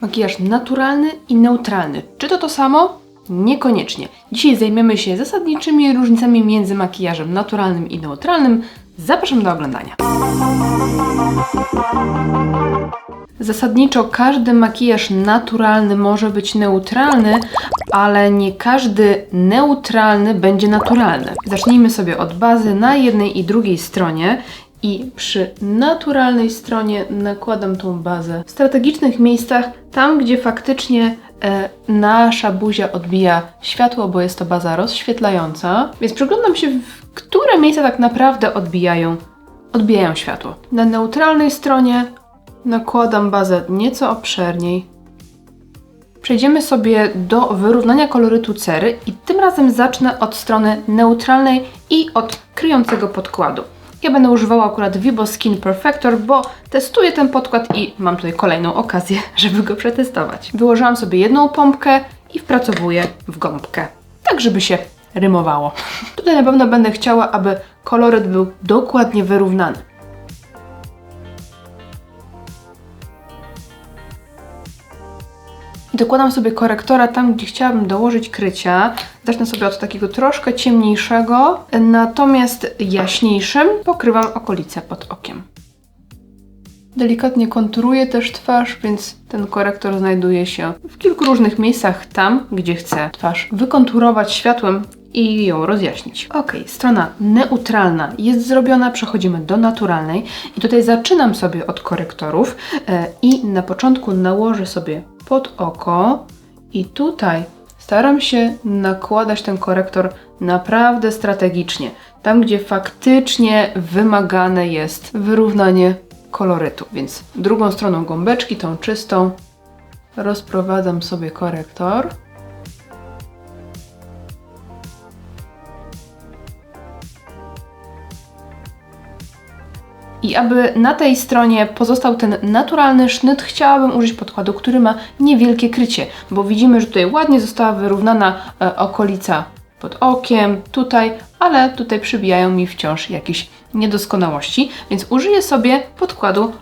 Makijaż naturalny i neutralny. Czy to samo? Niekoniecznie. Dzisiaj zajmiemy się zasadniczymi różnicami między makijażem naturalnym i neutralnym. Zapraszam do oglądania. Zasadniczo każdy makijaż naturalny może być neutralny, ale nie każdy neutralny będzie naturalny. Zacznijmy sobie od bazy na jednej i drugiej stronie. I przy naturalnej stronie nakładam tą bazę w strategicznych miejscach, tam gdzie faktycznie nasza buzia odbija światło, bo jest to baza rozświetlająca. Więc przyglądam się, w które miejsca tak naprawdę odbijają światło. Na neutralnej stronie nakładam bazę nieco obszerniej. Przejdziemy sobie do wyrównania kolorytu cery i tym razem zacznę od strony neutralnej i od kryjącego podkładu. Ja będę używała akurat Vibo Skin Perfector, bo testuję ten podkład i mam tutaj kolejną okazję, żeby go przetestować. Wyłożyłam sobie jedną pompkę i wpracowuję w gąbkę, tak żeby się rymowało. Tutaj na pewno będę chciała, aby koloryt był dokładnie wyrównany. Dokładam sobie korektora tam, gdzie chciałabym dołożyć krycia. Zacznę sobie od takiego troszkę ciemniejszego, natomiast jaśniejszym pokrywam okolice pod okiem. Delikatnie konturuję też twarz, więc ten korektor znajduje się w kilku różnych miejscach tam, gdzie chcę twarz wykonturować światłem i ją rozjaśnić. Ok, strona neutralna jest zrobiona, przechodzimy do naturalnej i tutaj zaczynam sobie od korektorów i na początku nałożę sobie pod oko i tutaj staram się nakładać ten korektor naprawdę strategicznie, tam gdzie faktycznie wymagane jest wyrównanie kolorytu, więc drugą stroną gąbeczki, tą czystą, rozprowadzam sobie korektor. I aby na tej stronie pozostał ten naturalny sznyt, chciałabym użyć podkładu, który ma niewielkie krycie, bo widzimy, że tutaj ładnie została wyrównana okolica pod okiem, tutaj, ale tutaj przybijają mi wciąż jakieś niedoskonałości, więc użyję sobie podkładu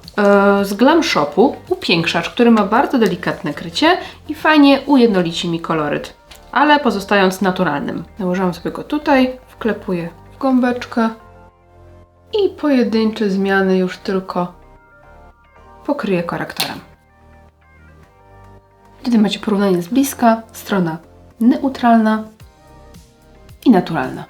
z Glam Shopu Upiększacz, który ma bardzo delikatne krycie i fajnie ujednolici mi koloryt, ale pozostając naturalnym. Nałożyłam sobie go tutaj, wklepuję w gąbeczkę i pojedyncze zmiany już tylko pokryję korektorem. Tutaj macie porównanie z bliska, strona neutralna i naturalna.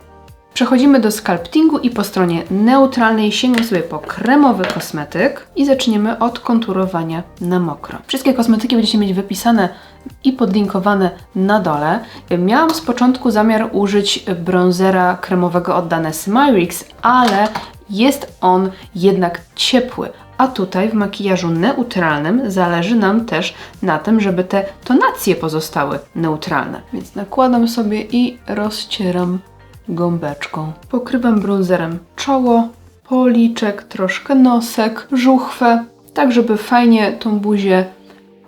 Przechodzimy do sculptingu i po stronie neutralnej sięgam sobie po kremowy kosmetyk i zaczniemy od konturowania na mokro. Wszystkie kosmetyki będziecie mieć wypisane i podlinkowane na dole. Miałam z początku zamiar użyć bronzera kremowego od Dany Smyrix, ale jest on jednak ciepły, a tutaj w makijażu neutralnym zależy nam też na tym, żeby te tonacje pozostały neutralne. Więc nakładam sobie i rozcieram gąbeczką. Pokrywam bronzerem czoło, policzek, troszkę nosek, żuchwę, tak żeby fajnie tą buzię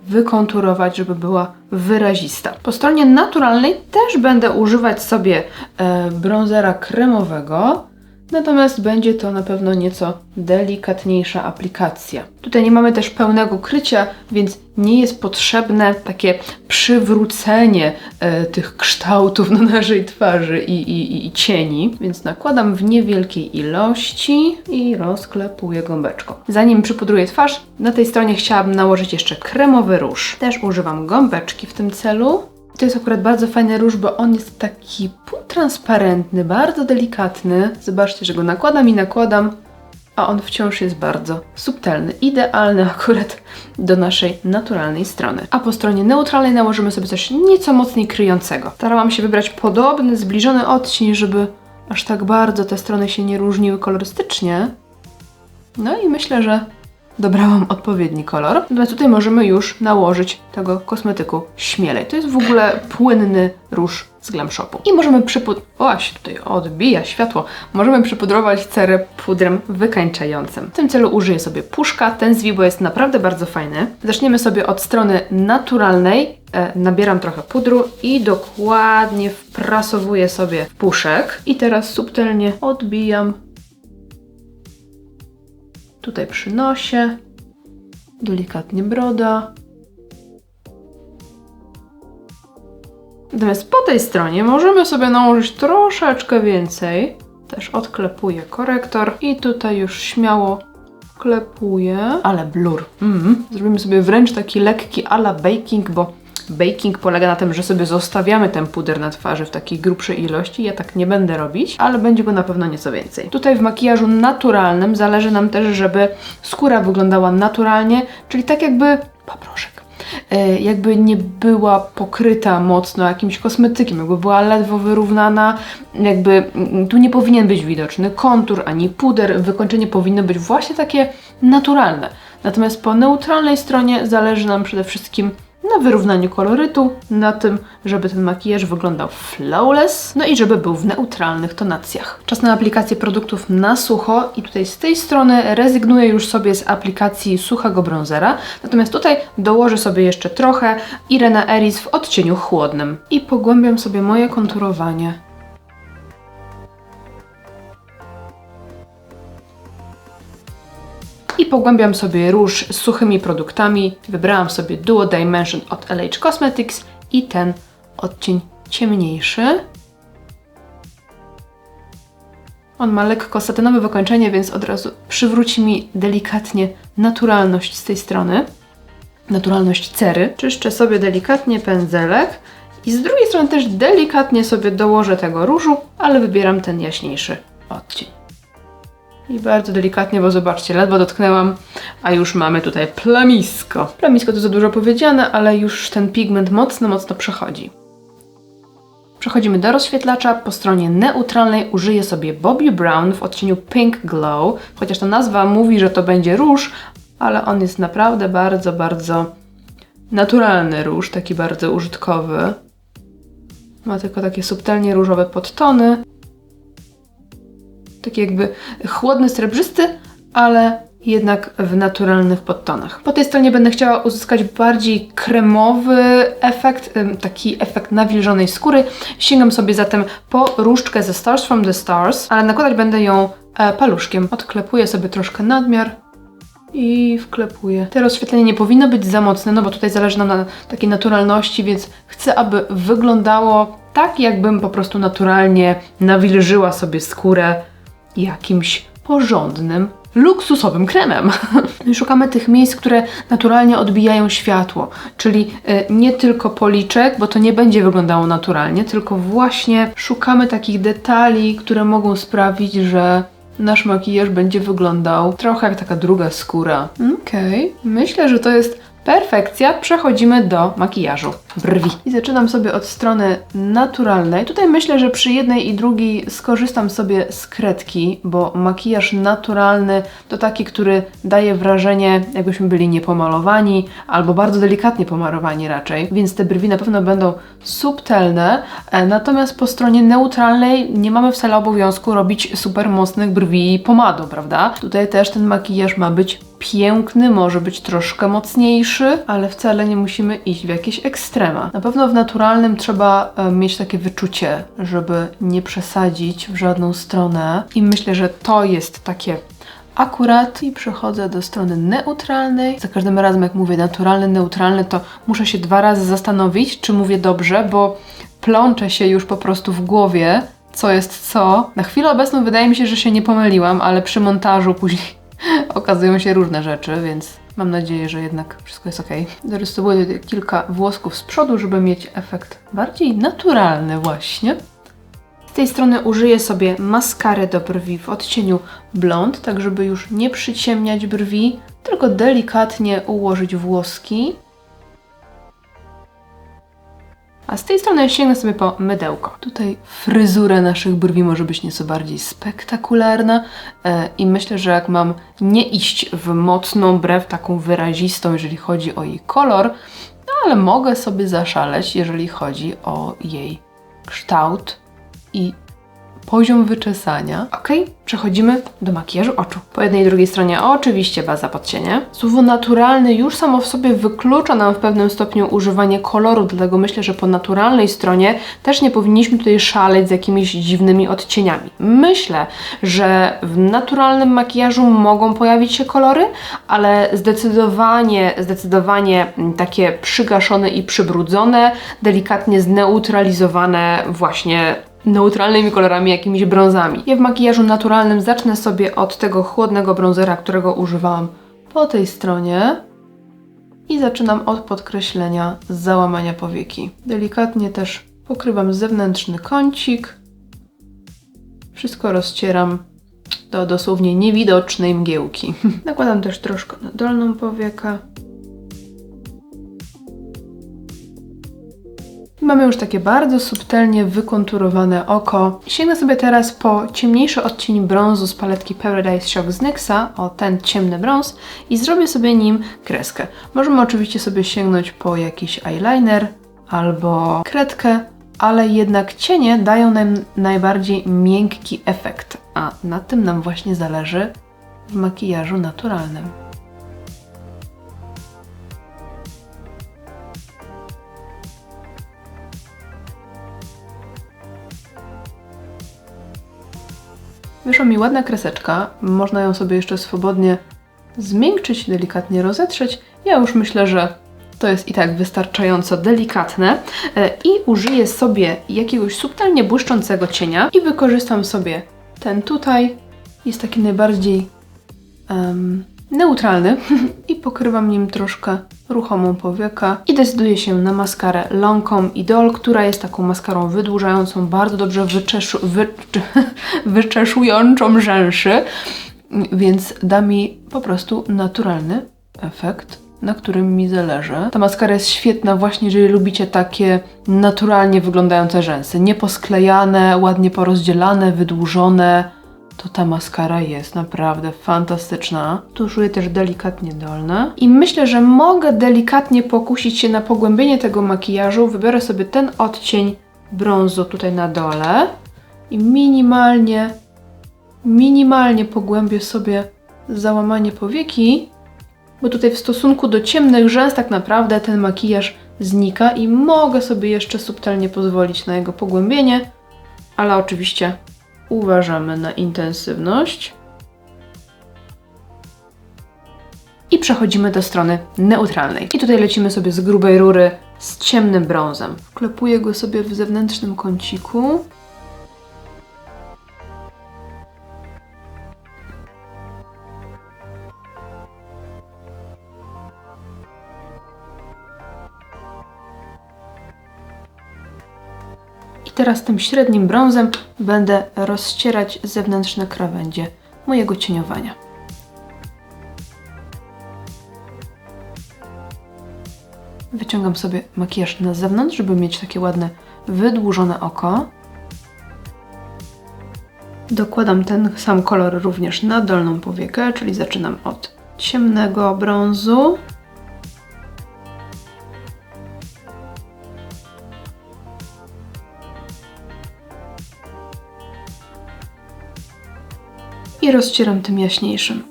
wykonturować, żeby była wyrazista. Po stronie naturalnej też będę używać sobie bronzera kremowego, natomiast będzie to na pewno nieco delikatniejsza aplikacja. Tutaj nie mamy też pełnego krycia, więc nie jest potrzebne takie przywrócenie tych kształtów na naszej twarzy i cieni, więc nakładam w niewielkiej ilości i rozklepuję gąbeczką. Zanim przypudruję twarz, na tej stronie chciałabym nałożyć jeszcze kremowy róż. Też używam gąbeczki w tym celu. To jest akurat bardzo fajny róż, bo on jest taki półtransparentny, bardzo delikatny. Zobaczcie, że go nakładam, a on wciąż jest bardzo subtelny. Idealny akurat do naszej naturalnej strony. A po stronie neutralnej nałożymy sobie coś nieco mocniej kryjącego. Starałam się wybrać podobny, zbliżony odcień, żeby aż tak bardzo te strony się nie różniły kolorystycznie. No i myślę, że dobrałam odpowiedni kolor. Natomiast tutaj możemy już nałożyć tego kosmetyku śmielej. To jest w ogóle płynny róż z Glam Shopu. I możemy się tutaj odbija światło. Możemy przypudrować cerę pudrem wykańczającym. W tym celu użyję sobie puszka. Ten z Vibo jest naprawdę bardzo fajny. Zaczniemy sobie od strony naturalnej. Nabieram trochę pudru i dokładnie wprasowuję sobie w puszek. I teraz subtelnie odbijam tutaj przy nosie, delikatnie broda, Natomiast po tej stronie możemy sobie nałożyć troszeczkę więcej. Też odklepuję korektor i tutaj już śmiało klepuję. Ale blur. Zrobimy sobie wręcz taki lekki a la baking, bo baking polega na tym, że sobie zostawiamy ten puder na twarzy w takiej grubszej ilości. Ja tak nie będę robić, ale będzie go na pewno nieco więcej. Tutaj w makijażu naturalnym zależy nam też, żeby skóra wyglądała naturalnie, czyli tak jakby paproszek. Jakby nie była pokryta mocno jakimś kosmetykiem, jakby była ledwo wyrównana, jakby tu nie powinien być widoczny kontur ani puder, wykończenie powinno być właśnie takie naturalne. Natomiast po neutralnej stronie zależy nam przede wszystkim na wyrównaniu kolorytu, na tym, żeby ten makijaż wyglądał flawless, no i żeby był w neutralnych tonacjach. Czas na aplikację produktów na sucho i tutaj z tej strony rezygnuję już sobie z aplikacji suchego bronzera, natomiast tutaj dołożę sobie jeszcze trochę Irena Eris w odcieniu chłodnym i pogłębiam sobie moje konturowanie. I pogłębiam sobie róż z suchymi produktami. Wybrałam sobie Duo Dimension od LH Cosmetics i ten odcień ciemniejszy. On ma lekko satynowe wykończenie, więc od razu przywróci mi delikatnie naturalność z tej strony. Naturalność cery. Czyszczę sobie delikatnie pędzelek i z drugiej strony też delikatnie sobie dołożę tego różu, ale wybieram ten jaśniejszy odcień. I bardzo delikatnie, bo zobaczcie, ledwo dotknęłam, a już mamy tutaj plamisko. Plamisko to za dużo powiedziane, ale już ten pigment mocno przechodzi. Przechodzimy do rozświetlacza. Po stronie neutralnej użyję sobie Bobbi Brown w odcieniu Pink Glow. Chociaż ta nazwa mówi, że to będzie róż, ale on jest naprawdę bardzo naturalny róż, taki bardzo użytkowy. Ma tylko takie subtelnie różowe podtony. Taki jakby chłodny, srebrzysty, ale jednak w naturalnych podtonach. Po tej stronie będę chciała uzyskać bardziej kremowy efekt, taki efekt nawilżonej skóry. Sięgam sobie zatem po różdżkę ze Stars from the Stars, ale nakładać będę ją paluszkiem. Odklepuję sobie troszkę nadmiar i wklepuję. To rozświetlenie nie powinno być za mocne, no bo tutaj zależy nam na takiej naturalności, więc chcę, aby wyglądało tak, jakbym po prostu naturalnie nawilżyła sobie skórę jakimś porządnym, luksusowym kremem. No i szukamy tych miejsc, które naturalnie odbijają światło, czyli nie tylko policzek, bo to nie będzie wyglądało naturalnie, tylko właśnie szukamy takich detali, które mogą sprawić, że nasz makijaż będzie wyglądał trochę jak taka druga skóra. Okej, myślę, że to jest perfekcja. Przechodzimy do makijażu brwi. I zaczynam sobie od strony naturalnej. Tutaj myślę, że przy jednej i drugiej skorzystam sobie z kredki, bo makijaż naturalny to taki, który daje wrażenie, jakbyśmy byli niepomalowani, albo bardzo delikatnie pomalowani raczej, więc te brwi na pewno będą subtelne. Natomiast po stronie neutralnej nie mamy wcale obowiązku robić super mocnych brwi pomadą, prawda? Tutaj też ten makijaż ma być piękny, może być troszkę mocniejszy, ale wcale nie musimy iść w jakieś ekstrema. Na pewno w naturalnym trzeba mieć takie wyczucie, żeby nie przesadzić w żadną stronę i myślę, że to jest takie akurat. I przechodzę do strony neutralnej. Za każdym razem jak mówię naturalny, neutralny, to muszę się 2 razy zastanowić, czy mówię dobrze, bo plączę się już po prostu w głowie, co jest co. Na chwilę obecną wydaje mi się, że się nie pomyliłam, ale przy montażu później okazują się różne rzeczy, więc mam nadzieję, że jednak wszystko jest ok. Dorysowuję kilka włosków z przodu, żeby mieć efekt bardziej naturalny właśnie. Z tej strony użyję sobie maskary do brwi w odcieniu blond, tak żeby już nie przyciemniać brwi, tylko delikatnie ułożyć włoski. A z tej strony sięgnę sobie po mydełko. Tutaj fryzura naszych brwi może być nieco bardziej spektakularna i myślę, że jak mam nie iść w mocną brew, taką wyrazistą, jeżeli chodzi o jej kolor, no ale mogę sobie zaszaleć, jeżeli chodzi o jej kształt i poziom wyczesania. Ok, przechodzimy do makijażu oczu. Po jednej i drugiej stronie oczywiście baza pod cienie. Słowo naturalny już samo w sobie wyklucza nam w pewnym stopniu używanie koloru, dlatego myślę, że po naturalnej stronie też nie powinniśmy tutaj szaleć z jakimiś dziwnymi odcieniami. Myślę, że w naturalnym makijażu mogą pojawić się kolory, ale zdecydowanie takie przygaszone i przybrudzone, delikatnie zneutralizowane właśnie neutralnymi kolorami, jakimiś brązami. Ja w makijażu naturalnym zacznę sobie od tego chłodnego brązera, którego używałam po tej stronie i zaczynam od podkreślenia załamania powieki. Delikatnie też pokrywam zewnętrzny kącik. Wszystko rozcieram do dosłownie niewidocznej mgiełki. Nakładam też troszkę na dolną powiekę. Mamy już takie bardzo subtelnie wykonturowane oko. Sięgnę sobie teraz po ciemniejszy odcień brązu z paletki Paradise Shock z NYXa, o ten ciemny brąz, i zrobię sobie nim kreskę. Możemy oczywiście sobie sięgnąć po jakiś eyeliner albo kredkę, ale jednak cienie dają nam najbardziej miękki efekt, a na tym nam właśnie zależy w makijażu naturalnym. Wyszła mi ładna kreseczka, można ją sobie jeszcze swobodnie zmiękczyć, delikatnie rozetrzeć. Ja już myślę, że to jest i tak wystarczająco delikatne i użyję sobie jakiegoś subtelnie błyszczącego cienia i wykorzystam sobie ten tutaj, jest taki najbardziej neutralny i pokrywam nim troszkę ruchomą powiekę i decyduję się na maskarę Lancome Idol, która jest taką maskarą wydłużającą, bardzo dobrze wyczeszującą rzęszy, więc da mi po prostu naturalny efekt, na którym mi zależy. Ta maskara jest świetna właśnie, jeżeli lubicie takie naturalnie wyglądające rzęsy, nieposklejane, ładnie porozdzielane, wydłużone. To ta maskara jest naprawdę fantastyczna. Tuszuję też delikatnie dolne. I myślę, że mogę delikatnie pokusić się na pogłębienie tego makijażu. Wybiorę sobie ten odcień brązu tutaj na dole i minimalnie pogłębię sobie załamanie powieki, bo tutaj w stosunku do ciemnych rzęs tak naprawdę ten makijaż znika i mogę sobie jeszcze subtelnie pozwolić na jego pogłębienie, ale oczywiście uważamy na intensywność. I przechodzimy do strony neutralnej. I tutaj lecimy sobie z grubej rury z ciemnym brązem. Wklepuję go sobie w zewnętrznym kąciku. I teraz tym średnim brązem będę rozcierać zewnętrzne krawędzie mojego cieniowania. Wyciągam sobie makijaż na zewnątrz, żeby mieć takie ładne, wydłużone oko. Dokładam ten sam kolor również na dolną powiekę, czyli zaczynam od ciemnego brązu. I rozcieram tym jaśniejszym.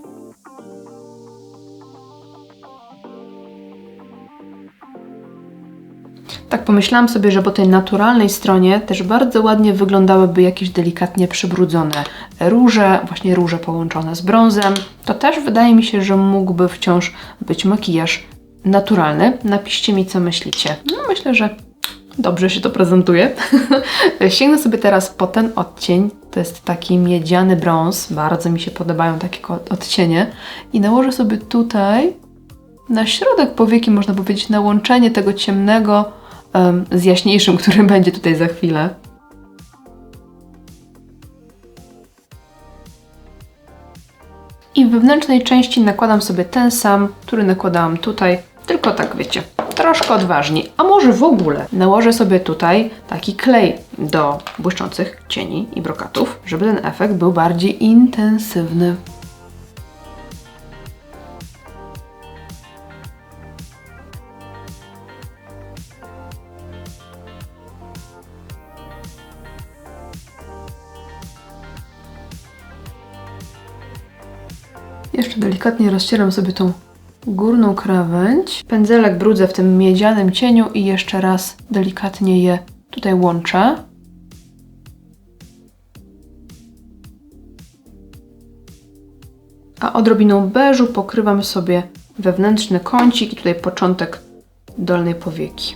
Tak pomyślałam sobie, że po tej naturalnej stronie też bardzo ładnie wyglądałyby jakieś delikatnie przybrudzone róże, właśnie róże połączone z brązem. To też wydaje mi się, że mógłby wciąż być makijaż naturalny. Napiszcie mi, co myślicie. No, myślę, że dobrze się to prezentuje. Sięgnę sobie teraz po ten odcień. To jest taki miedziany brąz. Bardzo mi się podobają takie odcienie. I nałożę sobie tutaj na środek powieki, można powiedzieć, na łączenie tego ciemnego z jaśniejszym, który będzie tutaj za chwilę. I w wewnętrznej części nakładam sobie ten sam, który nakładałam tutaj, tylko tak wiecie, troszkę odważniej. A może w ogóle nałożę sobie tutaj taki klej do błyszczących cieni i brokatów, żeby ten efekt był bardziej intensywny. Jeszcze delikatnie rozcieram sobie tą górną krawędź. Pędzelek brudzę w tym miedzianym cieniu i jeszcze raz delikatnie je tutaj łączę. A odrobiną beżu pokrywam sobie wewnętrzny kącik i tutaj początek dolnej powieki.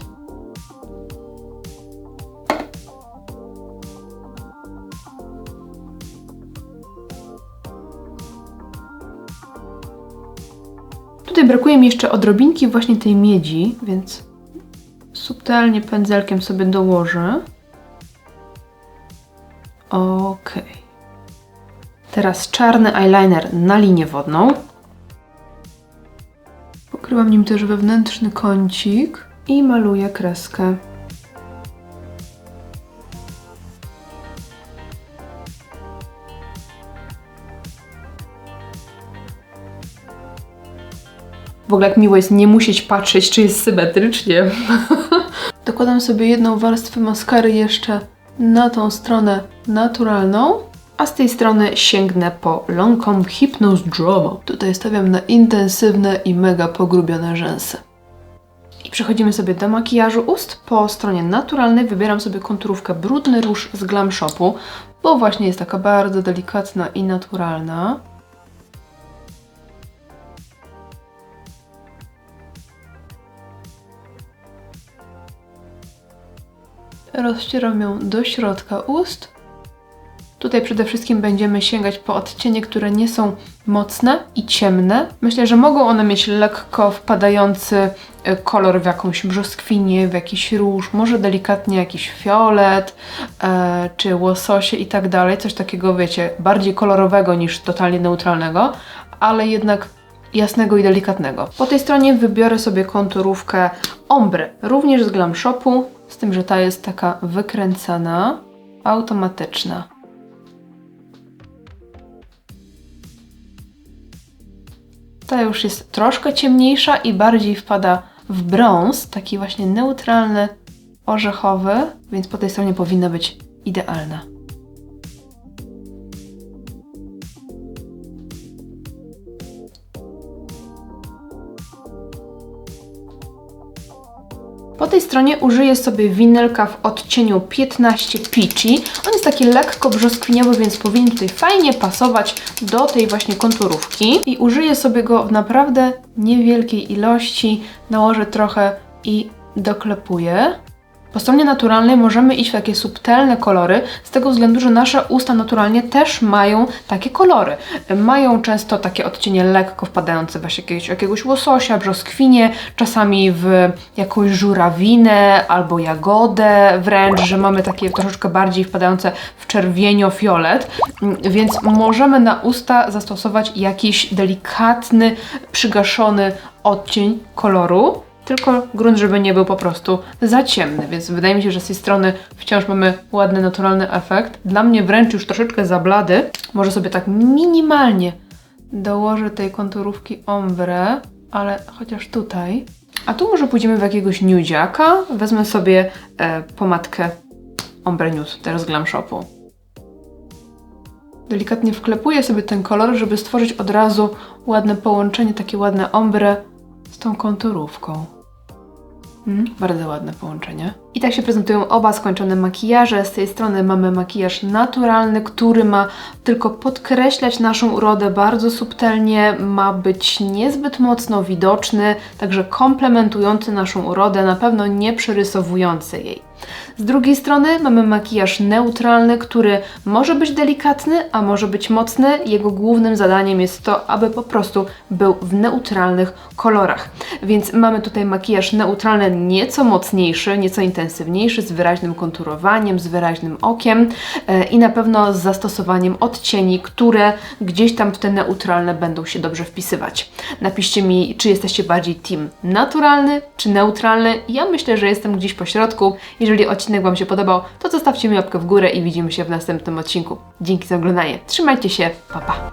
Tutaj brakuje mi jeszcze odrobinki właśnie tej miedzi, więc subtelnie pędzelkiem sobie dołożę. Ok. Teraz czarny eyeliner na linię wodną. Pokrywam nim też wewnętrzny kącik i maluję kreskę. W ogóle jak miło jest nie musieć patrzeć, czy jest symetrycznie. Dokładam sobie jedną warstwę maskary jeszcze na tą stronę naturalną, a z tej strony sięgnę po Lancome Hypnose Drama. Tutaj stawiam na intensywne i mega pogrubione rzęsy. I przechodzimy sobie do makijażu ust. Po stronie naturalnej wybieram sobie konturówkę Brudny Róż z Glam Shopu, bo właśnie jest taka bardzo delikatna i naturalna. Rozcieram ją do środka ust. Tutaj przede wszystkim będziemy sięgać po odcienie, które nie są mocne i ciemne. Myślę, że mogą one mieć lekko wpadający kolor w jakąś brzoskwinię, w jakiś róż, może delikatnie jakiś fiolet, czy łososie i tak dalej. Coś takiego, wiecie, bardziej kolorowego niż totalnie neutralnego, ale jednak jasnego i delikatnego. Po tej stronie wybiorę sobie konturówkę Ombre, również z Glam Shopu, z tym, że ta jest taka wykręcana, automatyczna. Ta już jest troszkę ciemniejsza i bardziej wpada w brąz, taki właśnie neutralny, orzechowy, więc po tej stronie powinna być idealna. Po tej stronie użyję sobie winylka w odcieniu 15 Peachy. On jest taki lekko brzoskwiniowy, więc powinien tutaj fajnie pasować do tej właśnie konturówki. I użyję sobie go w naprawdę niewielkiej ilości. Nałożę trochę i doklepuję. Po stronie naturalnej możemy iść w takie subtelne kolory, z tego względu, że nasze usta naturalnie też mają takie kolory. Mają często takie odcienie lekko wpadające w jakiegoś łososia, brzoskwinie, czasami w jakąś żurawinę albo jagodę wręcz, że mamy takie troszeczkę bardziej wpadające w czerwienio-fiolet, więc możemy na usta zastosować jakiś delikatny, przygaszony odcień koloru. Tylko grunt, żeby nie był po prostu za ciemny, więc wydaje mi się, że z tej strony wciąż mamy ładny, naturalny efekt. Dla mnie wręcz już troszeczkę za blady. Może sobie tak minimalnie dołożę tej konturówki ombre, ale chociaż tutaj. A tu może pójdziemy w jakiegoś nudziaka. Wezmę sobie pomadkę Ombre Nude, też z Glam Shopu. Delikatnie wklepuję sobie ten kolor, żeby stworzyć od razu ładne połączenie, takie ładne ombre z tą konturówką. Bardzo ładne połączenie. I tak się prezentują oba skończone makijaże. Z tej strony mamy makijaż naturalny, który ma tylko podkreślać naszą urodę bardzo subtelnie, ma być niezbyt mocno widoczny, także komplementujący naszą urodę, na pewno nie przerysowujący jej. Z drugiej strony mamy makijaż neutralny, który może być delikatny, a może być mocny. Jego głównym zadaniem jest to, aby po prostu był w neutralnych kolorach. Więc mamy tutaj makijaż neutralny nieco mocniejszy, nieco intensywniejszy, z wyraźnym konturowaniem, z wyraźnym okiem i na pewno z zastosowaniem odcieni, które gdzieś tam w te neutralne będą się dobrze wpisywać. Napiszcie mi, czy jesteście bardziej team naturalny, czy neutralny. Ja myślę, że jestem gdzieś po środku. Jeżeli odcinek Wam się podobał, to zostawcie mi łapkę w górę i widzimy się w następnym odcinku. Dzięki za oglądanie. Trzymajcie się. Pa, pa.